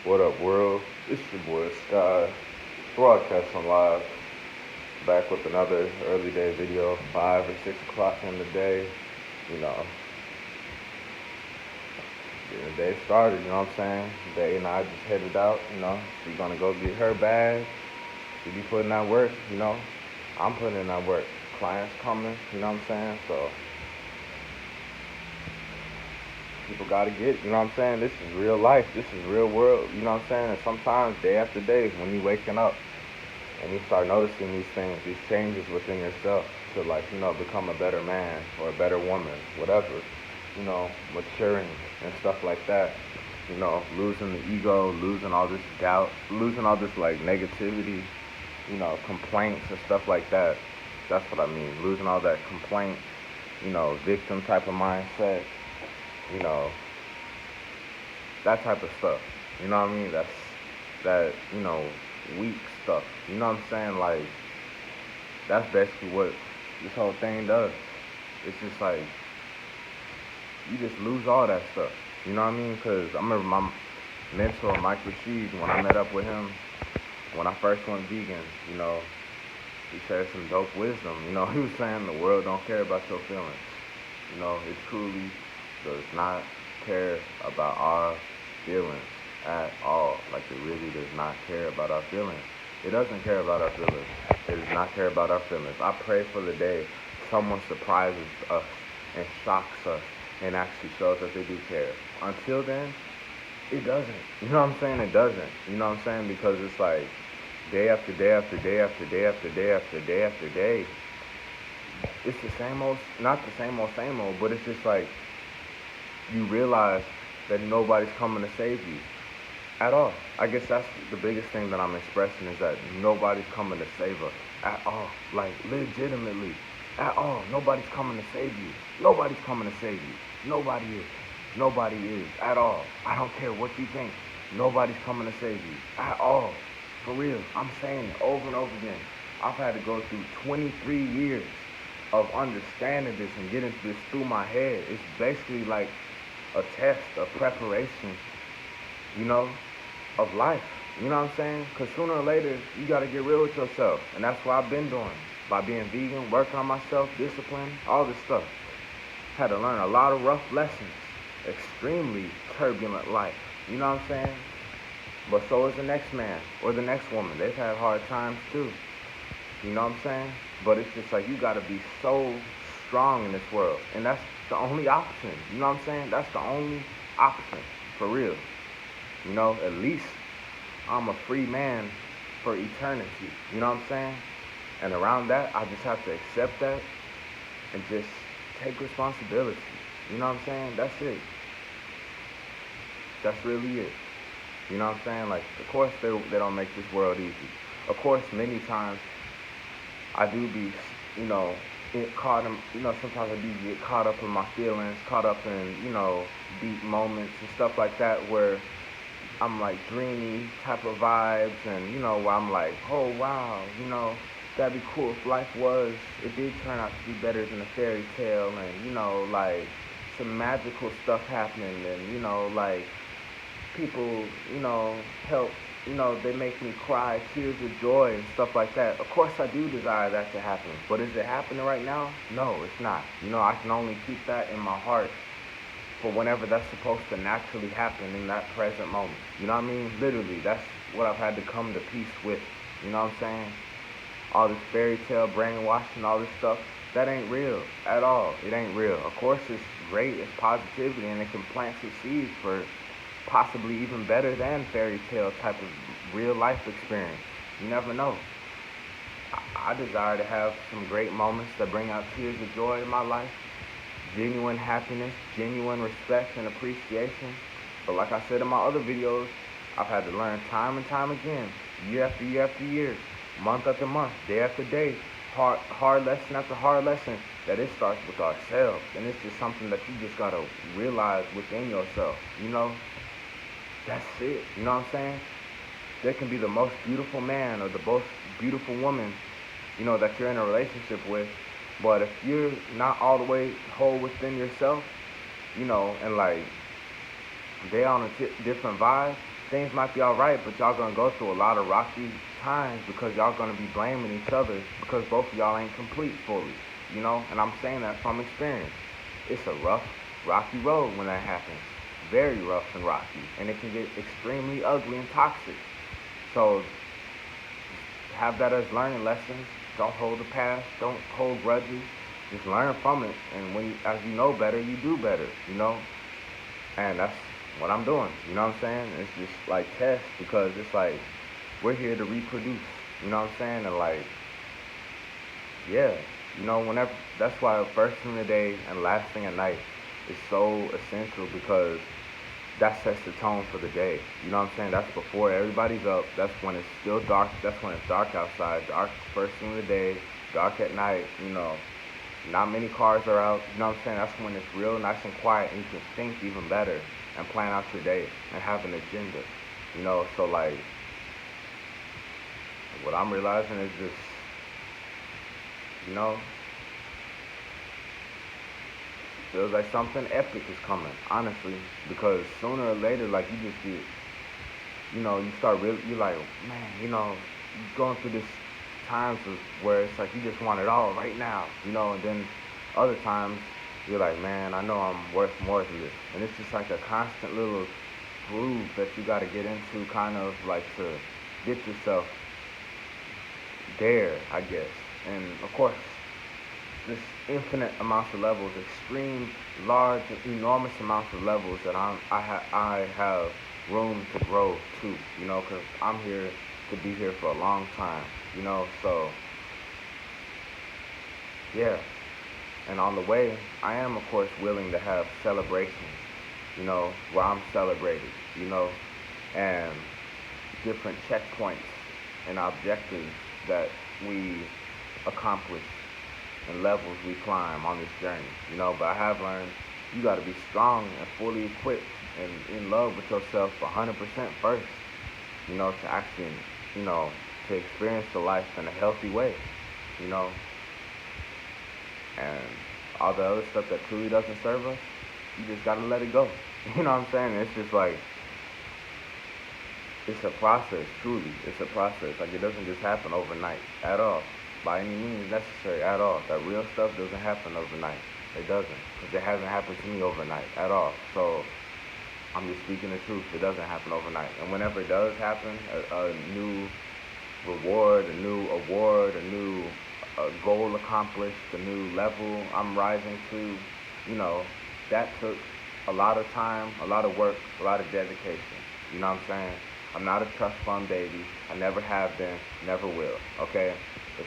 What up, world? It's your boy Sky, broadcasting live, back with another early day video, 5 or 6 o'clock in the day. You know, getting the day started, you know what I'm saying? Day and I just headed out, She's gonna go get her bag. She be putting that work, I'm putting in that work. Clients coming, you know what I'm saying? So, people gotta get, you know what I'm saying? This is real life, this is real world, you know what I'm saying? And sometimes, day after day, when you waking up, and you start noticing these things, these changes within yourself to become a better man or a better woman, whatever, maturing and stuff like that, losing the ego, losing all this doubt, losing all this like negativity, complaints and stuff like that. That's what I mean, losing all that complaint, victim type of mindset, you know, that type of stuff. You know what I mean? That, weak stuff. You know what I'm saying? Like, that's basically what this whole thing does. It's just like, you just lose all that stuff. You know what I mean? Because I remember my mentor, Mike Rashid, when I met up with him, when I first went vegan, he shared some dope wisdom. He was saying the world don't care about your feelings. It truly does not care about our feelings at all. Like, it really does not care about our feelings. It doesn't care about our feelings. It does not care about our feelings. I pray for the day someone surprises us and shocks us and actually shows that they do care. Until then, it doesn't. You know what I'm saying? It doesn't. You know what I'm saying? Because it's like day after day after day after day after day after day after day. It's the same old, not the same old, but it's just like you realize that nobody's coming to save you at all. I guess that's the biggest thing that I'm expressing, is that nobody's coming to save us at all. Like, legitimately, at all. Nobody's coming to save you. Nobody's coming to save you. Nobody is. Nobody is at all. I don't care what you think. Nobody's coming to save you at all. For real. I'm saying it over and over again. I've had to go through 23 years of understanding this and getting this through my head. It's basically like a test, a preparation, of life. You know what I'm saying? Because sooner or later, you got to get real with yourself. And that's what I've been doing. By being vegan, working on myself, discipline, all this stuff. Had to learn a lot of rough lessons. Extremely turbulent life. You know what I'm saying? But so is the next man or the next woman. They've had hard times too. You know what I'm saying? But it's just like, you got to be so strong in this world. And that's the only option. You know what I'm saying? That's the only option. For real. At least I'm a free man for eternity. You know what I'm saying? And around that, I just have to accept that and just take responsibility. You know what I'm saying? That's it. That's really it. You know what I'm saying? Like, of course, they don't make this world easy. Of course, many times I do be, sometimes I do get caught up in my feelings, caught up in, deep moments and stuff like that, where I'm like dreamy type of vibes, and where I'm like, oh wow, that'd be cool if life it did turn out to be better than a fairy tale, and like some magical stuff happening, and like people, help, they make me cry tears of joy and stuff like that. Of course I do desire that to happen, but is it happening right now? No, it's not. I can only keep that in my heart for whenever that's supposed to naturally happen in that present moment. You know what I mean? Literally, that's what I've had to come to peace with. You know what I'm saying? All this fairy tale brainwashing, all this stuff, that ain't real at all. It ain't real. Of course, it's great, it's positivity, and it can plant some seeds for possibly even better than fairy tale type of real life experience. You never know. I desire to have some great moments that bring out tears of joy in my life, genuine happiness, genuine respect and appreciation. But like I said in my other videos, I've had to learn time and time again, year after year after year, month after month, day after day, hard lesson after hard lesson, that it starts with ourselves. And it's just something that you just gotta realize within yourself. That's it. You know what I'm saying? There can be the most beautiful man or the most beautiful woman, that you're in a relationship with. But if you're not all the way whole within yourself, and like they on a different vibe, things might be alright, but y'all gonna go through a lot of rocky times because y'all gonna be blaming each other because both of y'all ain't complete fully, you know? And I'm saying that from experience. It's a rough, rocky road when that happens. Very rough and rocky. And it can get extremely ugly and toxic. So have that as learning lessons. Don't hold the past. Don't hold grudges. Just learn from it. And as you know better, you do better, you know? And that's what I'm doing. You know what I'm saying? It's just like test because it's like we're here to reproduce. You know what I'm saying? And like, yeah, you know, whenever that's why first thing of the day and last thing at night is so essential because that sets the tone for the day. You know what I'm saying? That's before everybody's up. That's when it's still dark. That's when it's dark outside. Dark first thing of the day, dark at night. You know, not many cars are out. You know what I'm saying? That's when it's real nice and quiet and you can think even better and plan out your day and have an agenda. You know, so like what I'm realizing is just, you know, feels like something epic is coming, honestly. Because sooner or later, like you just get, you know, you start really, you're like, man, you know, you're going through this times where it's like you just want it all right now, you know, and then other times you're like, man, I know I'm worth more than this. And it's just like a constant little groove that you got to get into kind of like to get yourself there, I guess. And of course, this infinite amounts of levels, extreme, large, enormous amounts of levels that I have room to grow to, you know, because I'm here to be here for a long time, you know, so yeah. And on the way, I am of course willing to have celebrations, you know, where I'm celebrated, you know, and different checkpoints and objectives that we accomplish and levels we climb on this journey, you know. But I have learned you got to be strong and fully equipped and in love with yourself 100% first, you know, to actually, you know, to experience the life in a healthy way, you know. And all the other stuff that truly doesn't serve us, you just got to let it go. You know what I'm saying? It's just like, it's a process, truly. It's a process. Like, it doesn't just happen overnight at all, by any means necessary at all. That real stuff doesn't happen overnight. It doesn't, because it hasn't happened to me overnight at all. So I'm just speaking the truth. It doesn't happen overnight. And whenever it does happen, a new reward, a new award, a new goal accomplished, a new level I'm rising to, you know, that took a lot of time, a lot of work, a lot of dedication. You know what I'm saying? I'm not a trust fund baby. I never have been, never will. Okay?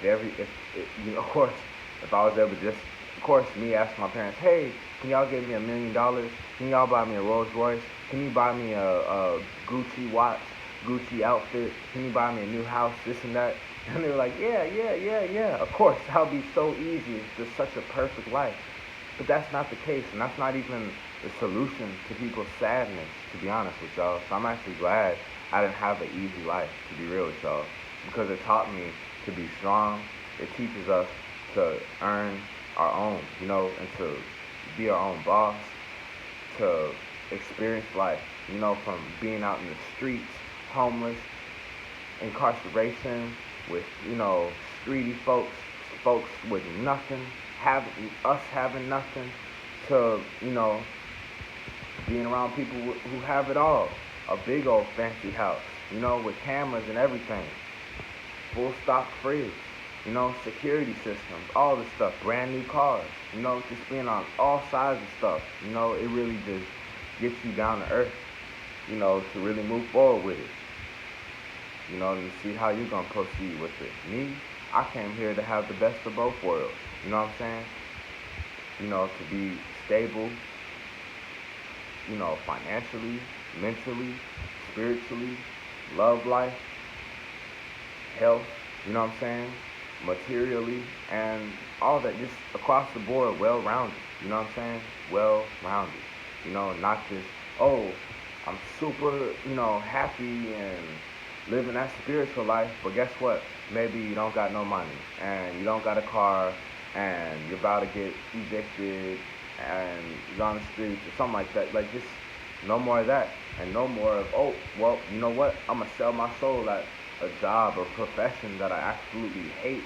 You know, of course, if I was ever just, of course, me asking my parents, hey, can y'all give me $1 million? Can y'all buy me a Rolls Royce? Can you buy me a Gucci watch, Gucci outfit? Can you buy me a new house, this and that? And they were like, yeah, yeah, yeah, yeah. Of course, that would be so easy. It's just such a perfect life. But that's not the case, and that's not even the solution to people's sadness, to be honest with y'all. So I'm actually glad I didn't have an easy life, to be real with y'all, because it taught me to be strong. It teaches us to earn our own, you know, and to be our own boss, to experience life, you know, from being out in the streets, homeless, incarceration, with, you know, streety folks with nothing, having nothing, to, you know, being around people who have it all. A big old fancy house, you know, with cameras and everything, full stock fridge, you know, security systems, all this stuff, brand new cars, you know, just being on all sides of stuff, you know, it really just gets you down to earth, you know, to really move forward with it, you know, and see how you're going to proceed with it. Me, I came here to have the best of both worlds, you know what I'm saying? You know, to be stable, you know, financially, mentally, spiritually, love life, health, you know what I'm saying? Materially, and all that, just across the board, well-rounded, you know what I'm saying? Well-rounded, you know, not just, oh, I'm super, you know, happy and living that spiritual life, but guess what? Maybe you don't got no money, and you don't got a car, and you're about to get evicted, and you're on the streets, or something like that. Like, just No more of that. And no more of, oh, well, you know what? I'm going to sell my soul at a job or profession that I absolutely hate,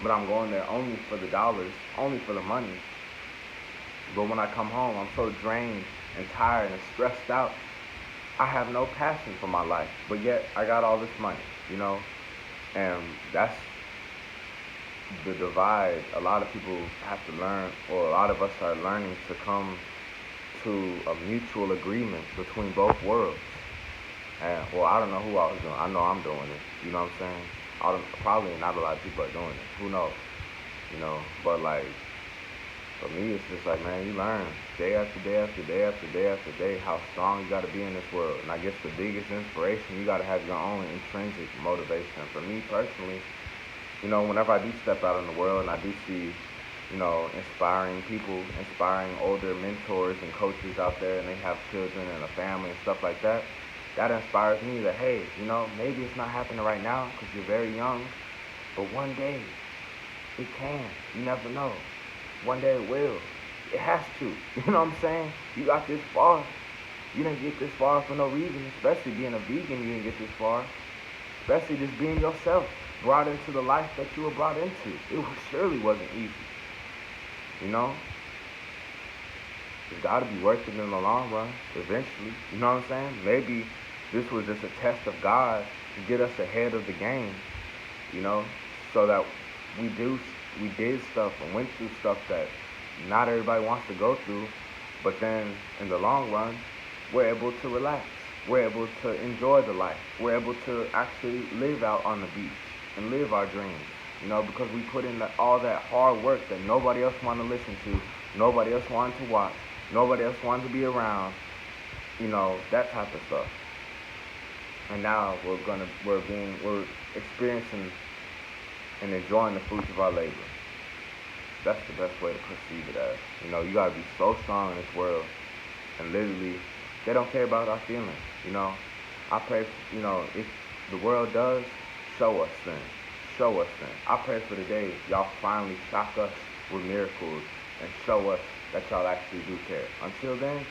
but I'm going there only for the dollars, only for the money. But when I come home, I'm so drained and tired and stressed out. I have no passion for my life, but yet I got all this money, you know? And that's the divide a lot of people have to learn, or a lot of us are learning to come to a mutual agreement between both worlds. And well, I don't know who I was doing. I know I'm doing it. You know what I'm saying? Probably not a lot of people are doing it. Who knows? You know, but like for me, it's just like, man, you learn day after day after day after day after day how strong you got to be in this world. And I guess the biggest inspiration, you got to have your own intrinsic motivation. For me personally, you know, whenever I do step out in the world and I do see, you know, inspiring people, inspiring older mentors and coaches out there, and they have children and a family and stuff like that, that inspires me that, hey, you know, maybe it's not happening right now because you're very young, but one day it can. You never know. One day it will. It has to. You know what I'm saying? You got this far. You didn't get this far for no reason, especially being a vegan, you didn't get this far. Especially just being yourself, brought into the life that you were brought into. It surely wasn't easy. You know? It's got to be worth it in the long run, eventually. You know what I'm saying? Maybe this was just a test of God to get us ahead of the game, you know, so that we did stuff and went through stuff that not everybody wants to go through, but then in the long run, we're able to relax. We're able to enjoy the life. We're able to actually live out on the beach and live our dreams, you know, because we put in all that hard work that nobody else wanted to listen to, nobody else wanted to watch, nobody else wanted to be around, you know, that type of stuff. And now we're experiencing and enjoying the fruits of our labor. That's the best way to perceive it as. You know, you gotta be so strong in this world, and literally, they don't care about our feelings. You know, I pray, you know, if the world does, show us then. Show us then. I pray for the day y'all finally shock us with miracles and show us that y'all actually do care. Until then,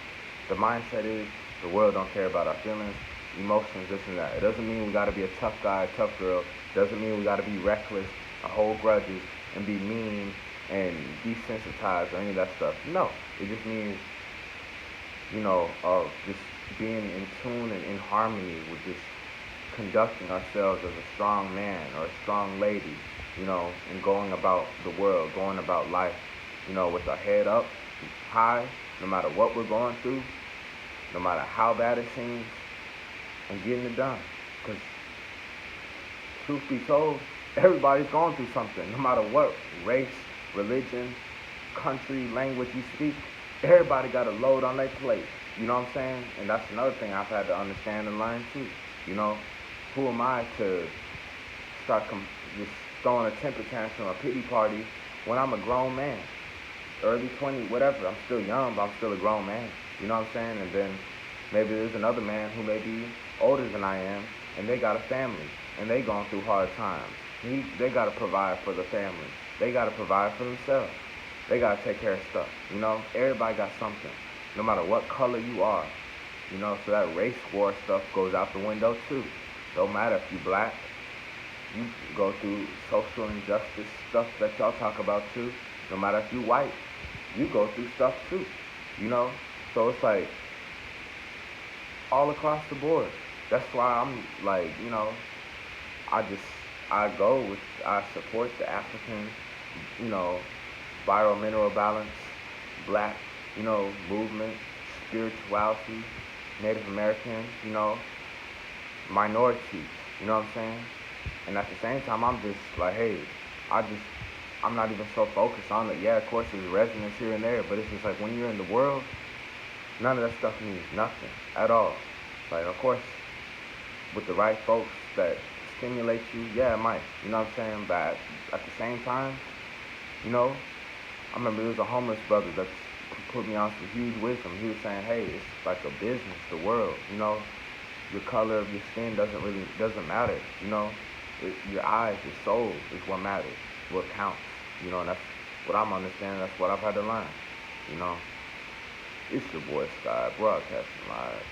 the mindset is the world don't care about our feelings, emotions, this and that. It doesn't mean we gotta be a tough guy, a tough girl. It doesn't mean we gotta be reckless, hold grudges, and be mean and desensitized or any of that stuff. No, it just means, you know, just being in tune and in harmony with just conducting ourselves as a strong man or a strong lady, you know, and going about the world, going about life, you know, with our head up high, no matter what we're going through, no matter how bad it seems, and getting it done. Because truth be told, everybody's going through something, no matter what race, religion, country, language you speak. Everybody got a load on their plate. You know what I'm saying? And that's another thing I've had to understand and learn too. You know, who am I to start just throwing a temper tantrum, a pity party, when I'm a grown man? Early 20s, whatever. I'm still young, but I'm still a grown man. You know what I'm saying? And then maybe there's another man who may be older than I am, and they got a family, and they going through hard times. They got to provide for the family. They got to provide for themselves. They got to take care of stuff. You know, everybody got something, no matter what color you are. You know, so that race war stuff goes out the window too. Don't matter if you black. You go through social injustice stuff that y'all talk about too. No matter if you white, you go through stuff too. You know, so it's like all across the board. That's why I'm like, you know, I support the African, you know, mineral balance, black, you know, movement, spirituality, Native American, you know, minorities, you know what I'm saying? And at the same time, I'm just like, hey, I'm not even so focused on it. Yeah, of course, there's resonance here and there, but it's just like when you're in the world, none of that stuff means nothing at all. Like, of course, with the right folks that stimulate you, yeah, it might, you know what I'm saying? But at the same time, you know, I remember there was a homeless brother that put me on some huge wisdom. He was saying, hey, it's like a business, the world, you know, your color of your skin doesn't matter, you know, your eyes, your soul is what matters, what counts, you know, and that's what I'm understanding, that's what I've had to learn, you know. It's your boy Sky, broadcasting live.